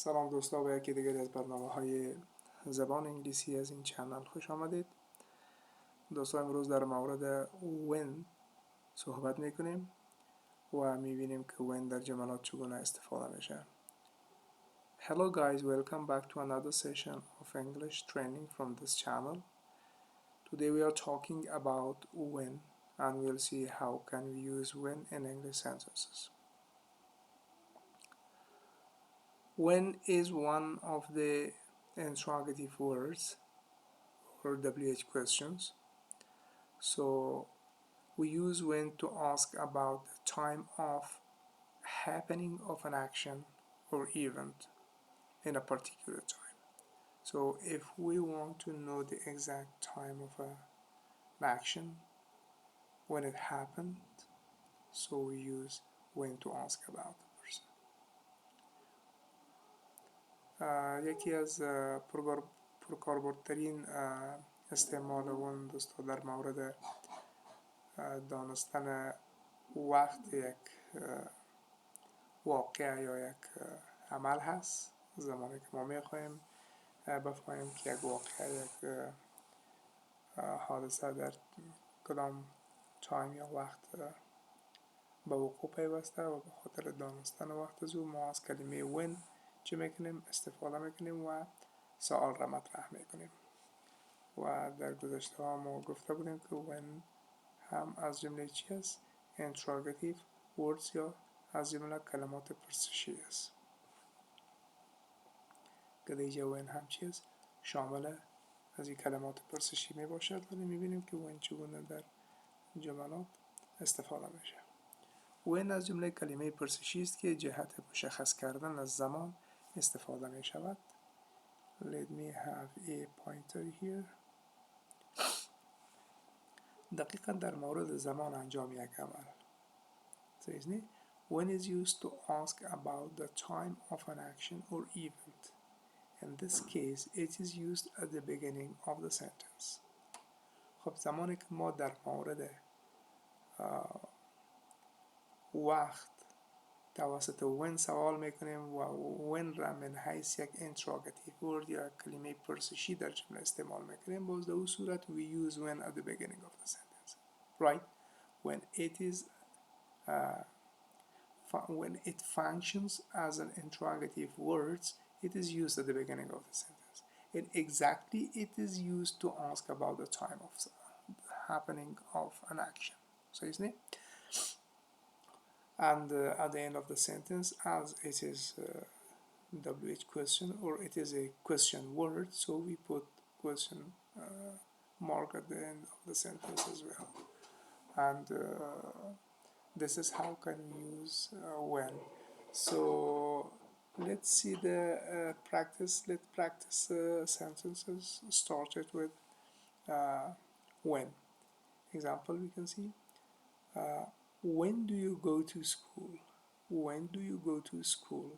سلام دوستا، به یکی دیگر از برنامه‌های زبان انگلیسی از این چنل خوش آمدید. دوستا امروز در مورد when صحبت میکنیم و میبینیم که when در جملات چگونه استفاده میشه. Hello guys, welcome back to another session of English training from this channel. Today we are talking about when and we'll see how can we use when in English sentences. When is one of the interrogative words or WH questions. So we use when to ask about the time of happening of an action or event in a particular time. So if we want to know the exact time of an action when it happened, so we use when to ask about the person. یکی از پرکاربردترین استعمال اون دوستا در مورد دانستن وقت یک واقع یا یک عمل هست. زمانی که ما میخوایم بفهمیم که یک واقع، یک حادثه در کدام تایم یا وقت به وقوع پیوسته و به خاطر دانستن وقت از او ما از کلمه when چه میکنیم استفاده میکنیم و سوال را مطرح میکنیم. و در گذشته ها ما گفته بودیم که when هم از جمله چی است؟ interrogative words یا از جمله کلمات پرسشی است که دیگه when هم چی است؟ شامل از این کلمات پرسشی می باشد. ولی می بینیم که when چگونه در جملات استفاده میشه. when از جمله کلمه پرسشی است که جهت مشخص کردن از زمان استفاده می شود. Let me have a pointer here. دقیقا در مورد زمان انجام یک عمل. When is used to ask about the time of an action or event. In this case, it is used at the beginning of the sentence. خب زمانی که ما در مورد وقت توسط when سوال میکنیم و when را من حیث یک interrogative word یا کلمه پرسشی در جمله استعمال میکنیم، باز در اون صورت we use when at the beginning of the sentence. Right? When it functions as an interrogative words, it is used at the beginning of the sentence. And exactly it is used to ask about the time of happening of an action. So isn't it? And at the end of the sentence, as it is WH question or it is a question word, so we put question mark at the end of the sentence as well. And this is how can we use when. So let's see the practice. Let's practice sentences started with when. Example we can see. When do you go to school? When do you go to school?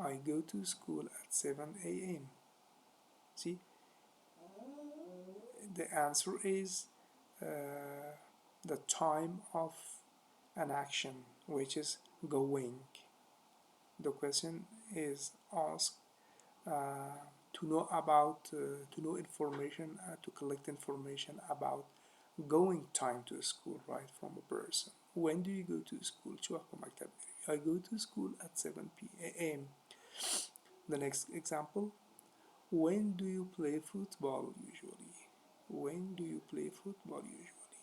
I go to school at 7 a.m. See? The answer is the time of an action, which is going. The question is asked to know about, to know information, to collect information about going time to school, right, from a person. When do you go to school? I go to school at 7 p.m. The next example. When do you play football usually? When do you play football usually?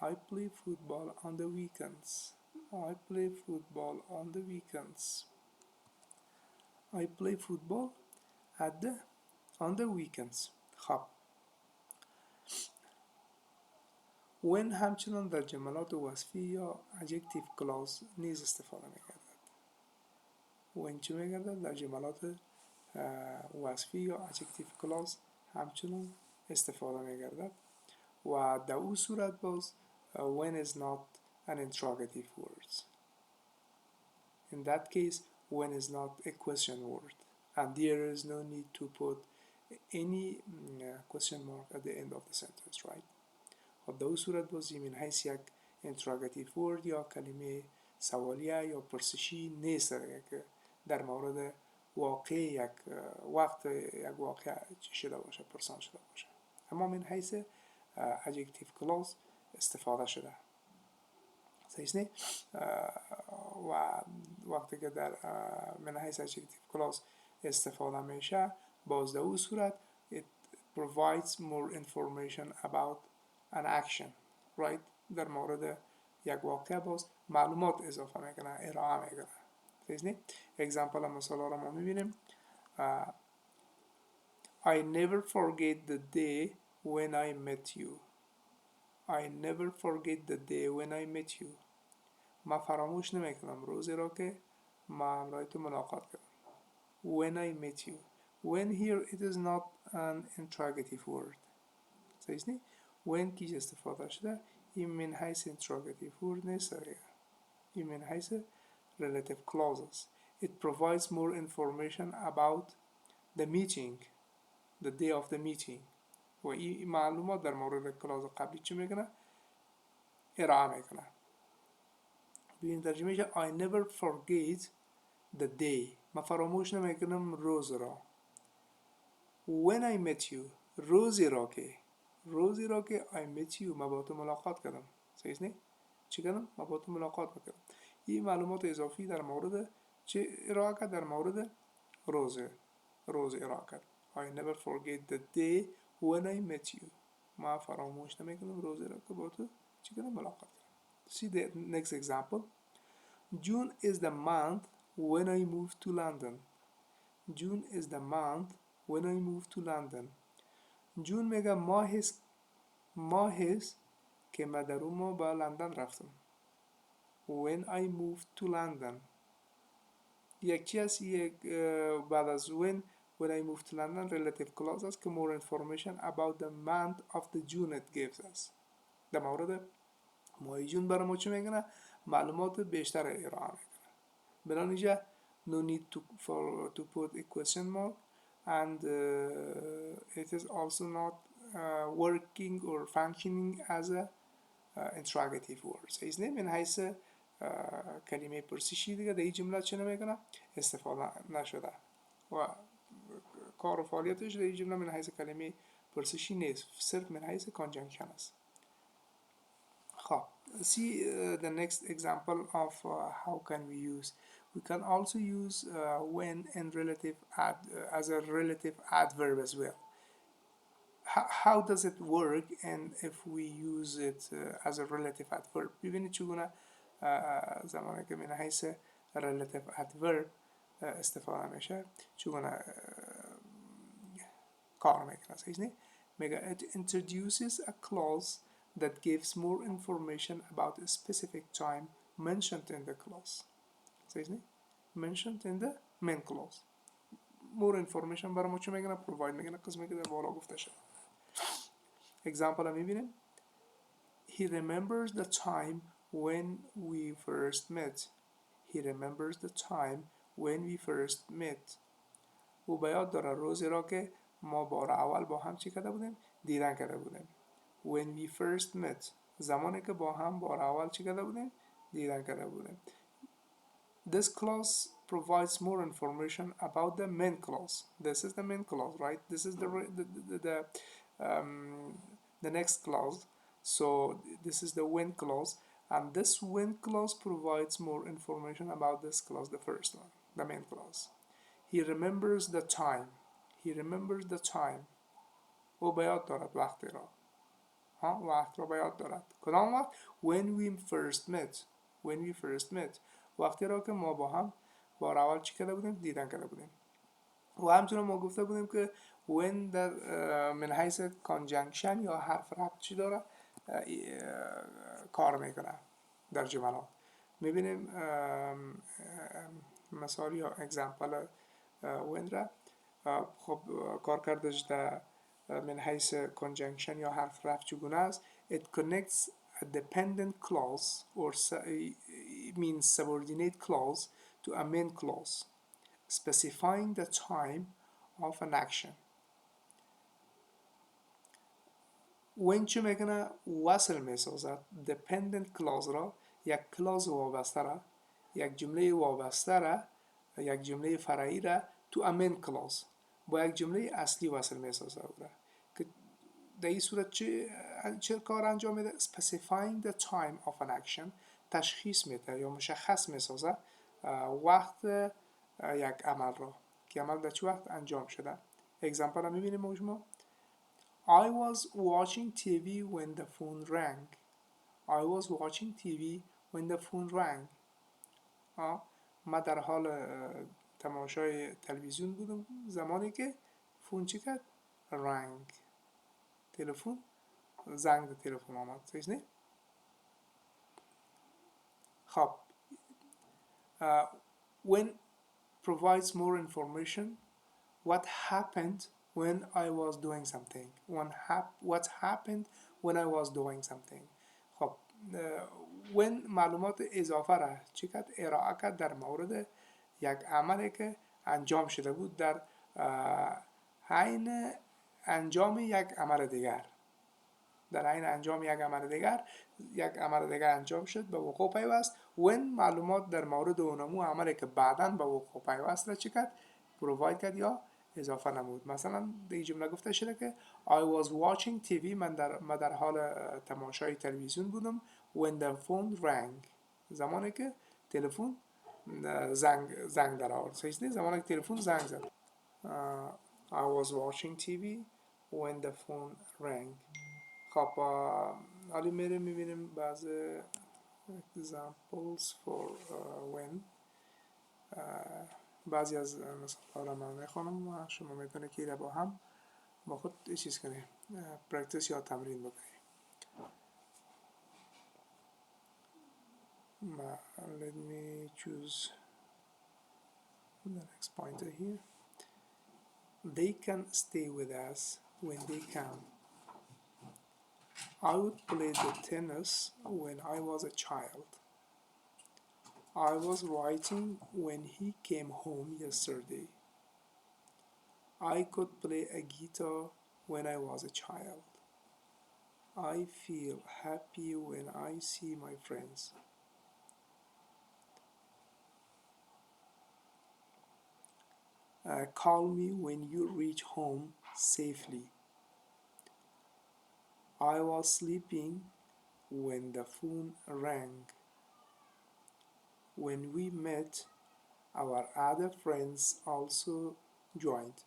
I play football on the weekends. I play football on the weekends. I play football on the weekends. خب when همچنان در جملات وصفی یا adjective clause نیز استفاده می‌گردد. when چه می‌گردد؟ در جملات وصفی یا adjective clause همچنان استفاده می‌گردد و در اون صورت باز when is not an interrogative word. In that case, when is not a question word and there is no need to put any question mark at the end of the sentence, right? خب در اون صورت باز من حیث یک interrogative word یا کلمه سوالیه یا پرسشی نیست که در مورد واقع یک وقت یک واقع چی شده باشه، پرسان شده باشه. اما من حیث adjective clause استفاده شده. صحیح؟ و وقتی که در من حیث adjective clause استفاده میشه، باز در اون صورت it provides more information about an action, right؟ در مورد یک واقع باز معلومات اضافه میکنه، ارائه میکنه. صحیح؟ اگزامپل مثال را ما میبینیم. I never forget the day when I met you. I never forget the day when I met you. ما فراموش نمیکنم روزی را که ما همراه تو ملاقات کردم. When I met you. When here it is not an interrogative word. صحیح؟ when کی استفاده شده، این من حیث interrogative word نیست، این من حیث relative clauses. It provides more information about the meeting, the day of the meeting. و این معلومات در مورد کلاس قبلی چی میکنه؟ ارائه میکنه. ببین ترجمه شه I never forget the day. من فراموش نمیکنم روز را. When I met you. روزی را که I met you من با تو ملاقات کردم. صحیح نه؟ چی کردم؟ من با تو ملاقات کردم. این معلومات اضافی در مورد چه ارائه کرد؟ در مورد روز ارائه کرد. I never forget the day when I met you. ما فراموش نمیکنم روزی را که با تو چی کردم؟ ملاقات کردم. See the next example. June is the month when I moved to London. June is the month when I moved to London. جون میگه ماه که من در اون ماه به لندن رفتم. When I moved to London. یک چی هست، یک بعد از when I moved to London relative clause است که more information about the month of the June it gives us. در مورد ماه جون برای ما چی میگنه؟ معلومات بیشتر ارائه میکنه. بنابراین اینجا no need to put a question mark and it is also not working or functioning as a interrogative word. صحیح نه؟ من حیث کلمه پرسشی دیگه در این جمله چه نمیکنه؟ استفاده نشده و کار و فعالیتش در این جمله من حیث کلمه پرسشی نیست، صرف من حیث کانجنکشن است. خب see the next example of how can we use. We can also use when and relative as a relative adverb as well. How does it work and if we use it as a relative adverb. ببینید چگونه زمانی که من حیث relative adverb استفاده میشه چگونه کار میکنه. صحیح نه؟ میگه it introduces a clause that gives more information about a specific time mentioned in the clause. صحیح نه؟ mentioned in the main clause. more information برای ما چه میگنه؟ provide میگنه، قسمی که در بالا گفته شد. example هم میبینیم. He remembers the time when we first met. He remembers the time when we first met. او به یاد داره روزی را که ما بار اول با هم چی کرده بودیم؟ دیدن کرده بودیم. When we first met. زمانی که با هم بار اول چی کرده بودیم؟ دیدن کرده بودیم. This clause provides more information about the main clause. This is the main clause, right? This is the next clause. So this is the when clause, and this when clause provides more information about this clause, the first one, the main clause. He remembers the time. He remembers the time. او به یاد دارد وقتی را. وقت را به یاد دارد. کدام وقت؟ When we first met. When we first met. وقتی را که ما با هم بار اول چی کرده بودیم؟ دیدن کرده بودیم. و همچنان ما گفته بودیم که when در من حیث کانجنکشن یا حرف ربط چی داره؟ کار میکنه در جملات. میبینیم مثال یا اگزامپل when را خب کار کردش در من حیث کانجنکشن یا حرف رفت چگونه است. It connects a dependent clause or means subordinate clause to a main clause specifying the time of an action. when چه میکنه؟ وصل میسازد dependent clause را، یک کلاز وابسته را، یک جمله وابسته را یک جمله فرعی را to a main clause با یک جمله اصلی وصل می سازه او را که در این صورت چه کار انجام میده؟ specifying the time of an action تشخیص میده یا مشخص میسازه وقت یک عمل را که عمل در چه وقت انجام شده. اگزمپل را میبینیم شما I was watching TV when the phone rang. I was watching TV when the phone rang. ما در حال تماشای تلویزیون بودم زمانی که فون چی کرد؟ رنگ. تلفن زنگ تلفن آمد. صحیح نه؟ خب when provides more information what happened when I was doing something what happened when I was doing something. خب when معلومات اضافه را چی کرد؟ ارائه کرد در مورد یک عملی که انجام شده بود در حین انجام یک عمل دیگر. در حین انجام یک عمل دیگر انجام شد به وقوع پیوست. when معلومات در مورد اونمو عملی که بعداً به وقوع پیوست را چی کرد؟ پروواید کرد یا اضافه نمود. مثلا در این جمله گفته شده که I was watching TV من در حال تماشای تلویزیون بودم when the phone rang زمانی که تلفن زنگ در آورد. صحیح نیست؟ زمانی که تلفن زنگ زد. I was watching TV when the phone rang. خب حالی میبینیم بعض examples for when بعضی از مثال ها من میخونم و شما میتونه که ایره با هم با خود چیز کنیم پرکتیس یا تمرین بکنیم. Let me choose the next pointer here. They can stay with us when they can. I would play the tennis when I was a child. I was writing when he came home yesterday. I could play a guitar when I was a child. I feel happy when I see my friends. Call me when you reach home safely. I was sleeping when the phone rang. When we met, our other friends also joined.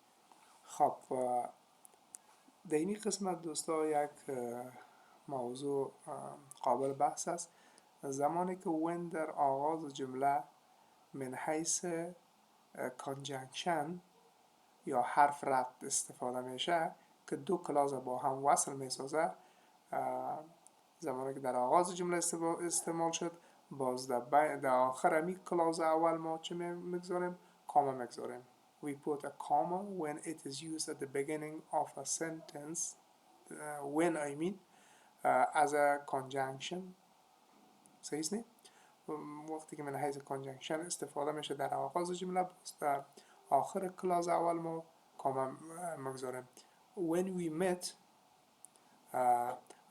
خب در این قسمت دوستا یک موضوع قابل بحث است. زمانی که when در آغاز جمله من حیث کانجنکشن یا حرف ربط استفاده میشه که دو کلاز با هم وصل میسازه زمانی که در آغاز جمله استعمال شد باز در آخر می کلاز اول ما چه میگذاریم؟ کاما میگذاریم. We put a comma when it is used at the beginning of a sentence when I mean as a conjunction. صحیح است نه؟ وقتی که من حیث کانجنکشن استفاده میشه در آغاز جمله باز در آخر کلاز اول ما کاما مگذاریم. When we met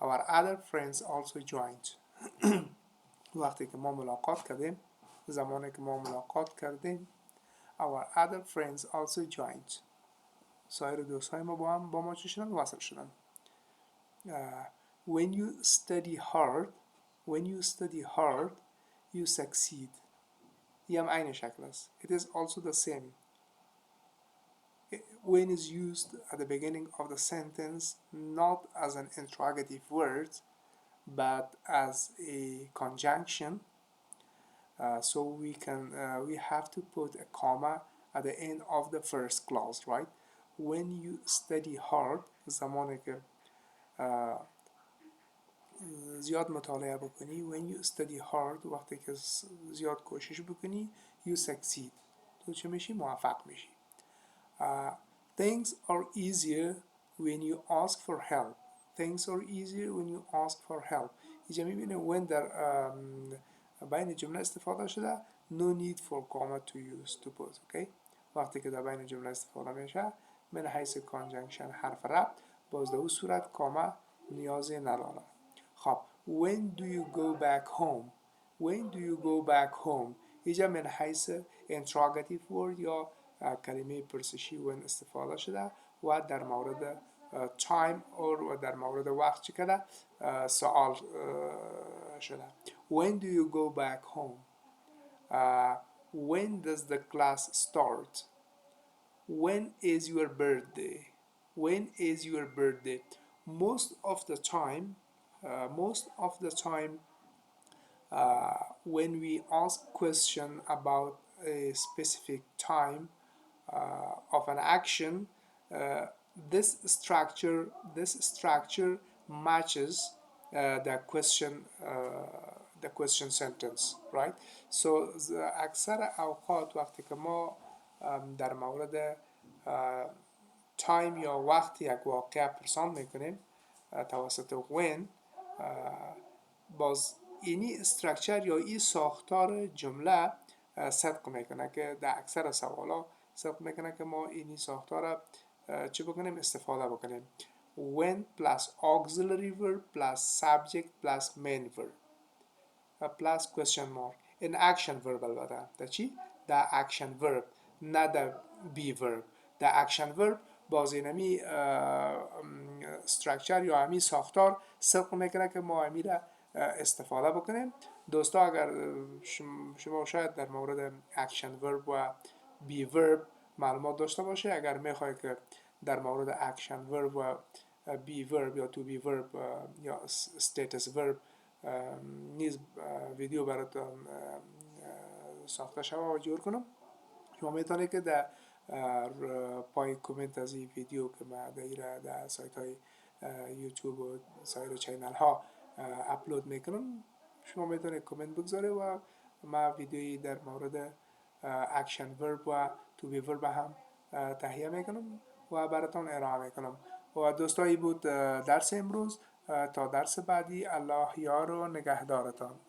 our other friends also joined. وقتی که ما ملاقات کردیم زمانی که ما ملاقات کردیم our other friends also joined. سایر دوستای ما با ما چه شدن؟ وصل شدن. When you study hard you succeed. یه هم عین شکل است. It is also the same. When is used at the beginning of the sentence not as an interrogative word but as a conjunction. So we have to put a comma at the end of the first clause, right? When you study hard زمانی که زیاد مطالعه بکنی when you study hard وقتی که زیاد کوشش بکنی you succeed تو چه میشی؟ موفق میشی. Things are easier when you ask for help. Things are easier when you ask for help. اینجا میبینه when در بین جمله استفاده شده no need for comma to use to put. Okay? وقتی که در بین جمله استفاده میشه من حیث کانجنکشن حرف ربط باز در اون صورت کاما نیازی نداره. خب when do you go back home? When do you go back home اینجا من حیث interrogative word یا کلمه پرسشی when استفاده شده و در مورد time و در مورد وقت چی کده سوال شده. When do you go back home? When does the class start? When is your birthday? When is your birthday? Most of the time, when we ask question about a specific time of an action, this structure matches the question sentence, right? So اکثر اوقات وقتی که ما در مورد تایم یا وقت یک واقعه پرسان میکنیم توسط when، باز اینی استرکچر یا این ساختار جمله صدق میکنه که در اکثر سوالا صدق میکنه که ما اینی ساختار چی بکنیم استفاده بکنیم. when plus auxiliary verb plus subject plus main verb plus question mark in action verb البته در چی؟ در action verb نه در be verb. در action verb باز اینمی structure یا همی ساختار صدق میکنه که ما همی را استفاده بکنیم. دوستا اگر شما شاید در مورد action verb و be verb معلومات داشته باشه، اگر میخوای که در مورد action verb و be verb یا to be verb یا status verb نیز ویدیو براتون ساخته شده و جور کنم، شما میتونید که در پای کامنت از این ویدیو که ما در سایت های یوتیوب و سایر چینل ها اپلود میکنم شما میتونید کامنت بگذاره و ما ویدیویی در مورد اکشن ورب و تو بی ورب هم تهیه میکنم و براتون ارائه میکنم. و دوستایی بود درس امروز. تا درس بعدی الله یار و نگهدارتان.